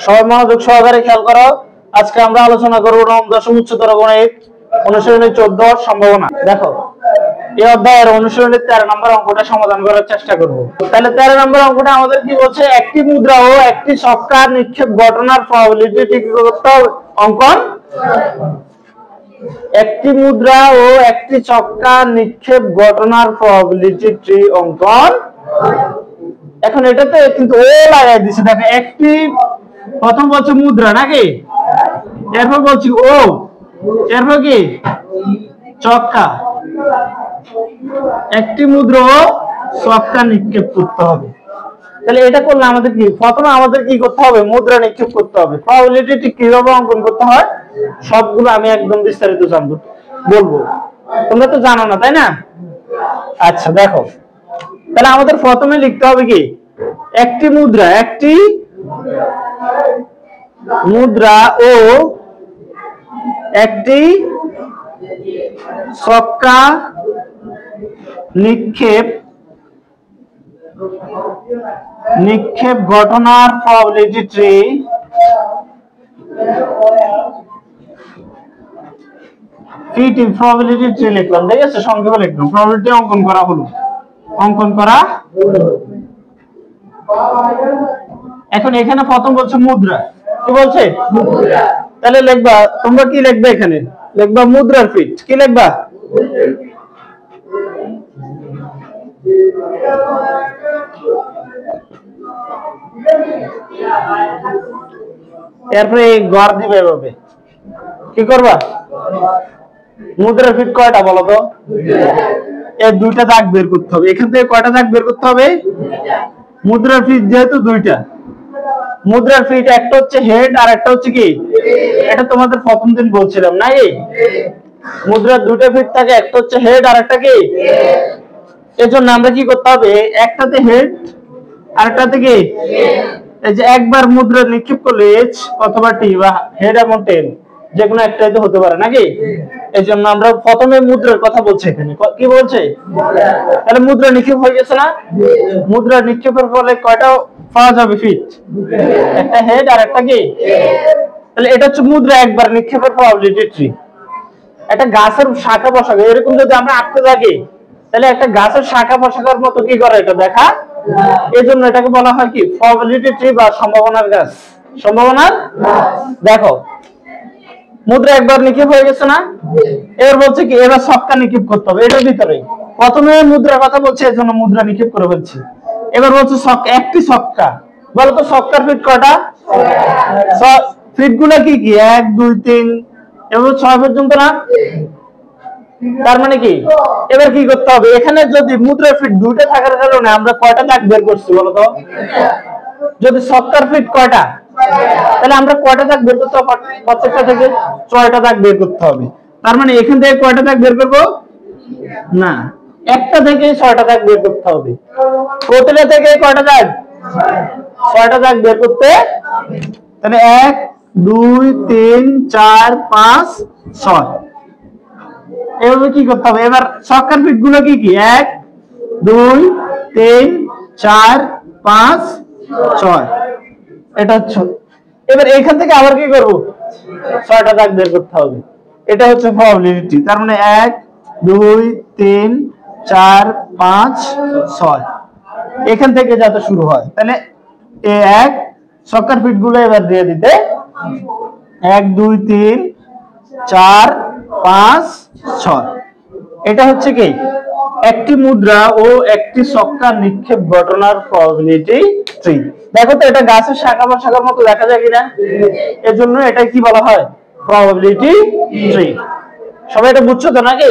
সবাই মনোযোগ সহকারে খেয়াল করো। আজকে আমরা আলোচনা করব নবম দশম উচ্চতর গণিত অনুশীলনী 14 সম্ভাবনা। দেখো এই অধ্যায়ের অনুশীলনী 13 নম্বর অঙ্কটা সমাধান করার চেষ্টা করব। তাহলে 13 নম্বর অঙ্কটা আমাদের কি বলছে, একটি মুদ্রা ও একটি ছক্কা নিক্ষেপ ঘটনার প্রবাবিলিটি ঠিক করতে হবে। অঙ্কন একটি মুদ্রা ও একটি ছক্কা নিক্ষেপ ঘটনার প্রবাবিলিটি ট্রি অঙ্কন। এখন এটাতে কিন্তু ও লাগাই দিছে। দেখো একটি প্রথম বলছে মুদ্রা নাকি, এরপর বলছি ও, এরপর কি ছক্কা। একটি মুদ্রা ও ছক্কা নিক্ষেপ করতে হবে। তাহলে এটা করলে আমাদের কি, প্রথমে আমাদের কি করতে হবে, মুদ্রা নিক্ষেপ করতে হবে। প্রবাবিলিটি কিভাবে অঙ্কন করতে হয় সবগুলো আমি একদম বিস্তারিত বলবো, তোমরা তো জানো না তাই না। আচ্ছা দেখো, তাহলে আমাদের প্রথমে লিখতে হবে কি, একটি মুদ্রা ও একটি ছক্কা নিক্ষেপ ঘটনার প্রবাবিলিটি ট্রি প্রবাবিলিটি ট্রি লিখলাম, ঠিক আছে, সংক্ষেপে লিখলাম। প্রবাবিলিটি অঙ্কন করা হলো, এখন এখানে প্রথম বলছে মুদ্রা, কি বলছে মুদ্রা। তাহলে লিখবা, তোমরা কি লিখবে, এখানে লিখবা মুদ্রার ফিট। কি লিখবা, এরপরে ঘর দিবে এভাবে। কি করবা, মুদ্রার ফিট কয়টা বলো তো, এই দুইটা দাগ বের করতে হবে। এখান থেকে কয়টা দাগ বের করতে হবে, মুদ্রার ফিট যেহেতু দুইটা, মুদ্রার ফিট একটা হচ্ছে হেড আর একটা হচ্ছে কি, এটা তোমাদের প্রথম দিন বলছিলাম না, এই মুদ্রার দুটো ফিট থাকে, একটা হচ্ছে হেড আর একটা কি। এজন্য আমরা কি করতে হবে, একটাতে হেড আর একটাতে কি, এই যে একবার মুদ্রা নিক্ষেপ করলে এইচ অথবা টি বা হেড এবং টেল যে কোনো একটাই তো হতে পারে নাকি। এই জন্য আমরা প্রথমে মুদ্রার কথা বলছি। এখানে কি বলছে, তাহলে মুদ্রা নিক্ষেপ হয়ে গেছে না। মুদ্রা নিক্ষেপের ফলে কয়টা পাওয়া যাবে ফিট, একটা হেড আর একটা কি। তাহলে এটা হচ্ছে মুদ্রা একবার নিক্ষেপের প্রবাবিলিটি ট্রি। একটা গাছের শাখা প্রশাখা এরকম যদি আমরা আঁকতে থাকি, তাহলে একটা গাছের শাখা প্রশাখার মতো কি করে এটা দেখা। এই জন্য এটাকে বলা হয় কি, প্রবাবিলিটি ট্রি বা সম্ভাবনার গাছ। সম্ভাবনার, দেখো মুদ্রা একবার নিক্ষেপ হয়ে গেছে না, এবার বলছে কি, এবার ছক্কা নিক্ষেপ করতে হবে। এটার ভিতরে প্রথমে মুদ্রার কথা বলছে, এর জন্য মুদ্রা নিক্ষেপ করে ফেলছি। এবার বলছে একটি ছক্কা, বলো তো ছক্কার ফিট কয়টা, ফিট গুলা কি কি, 1 2 3 এবার 6 পর্যন্ত না। তার মানে কি, এবার কি করতে হবে, এখানে যদি মুদ্রার ফিট দুইটা থাকার কারণে আমরা কয়টা দাগ বের করছি বলো তো, যদি ছক্কার ফিট কয়টা, তাহলে আমরা কয়টা দাগ বের করতে হবে, প্রত্যেকটা থেকে 6টা দাগ বের করতে হবে। তার মানে এখান থেকে কয়টা দাগ বের করব না, একটা থেকে 6টা দাগ বের করতে হবে। প্রতিটা থেকে কয়টা দাগ, 6টা দাগ বের করতে। তাহলে 1 2 3 4 5 6 এভাবে কি করতে হবে। এবার ছক্কার ফিট গুলো কি কি, 1 2 3 4 5 6 এটা হচ্ছে। এবার এখান থেকে আবার কি করব, 6টা দাগ বের করতে হবে। এটা হচ্ছে প্রবাবিলিটি। তার মানে 1 2 3 4 5 6 এখান থেকে যাতে শুরু হয়। তাহলে এক ছক্কার ফিট গুলো এবার দিয়ে দিতে, 1 2 3 4 5 6 এটা হচ্ছে কি, একটি মুদ্রা ও একটি ছক্কা নিক্ষেপ ঘটনার প্রবাবিলিটি ট্রি। দেখো তো এটা গাছের শাখা বা শাখার মতো দেখা যায় কিনা, এজন্য এটা কি বলা হয়, প্রবাবিলিটি ট্রি। সবাই এটা বুঝছো তো নাকি।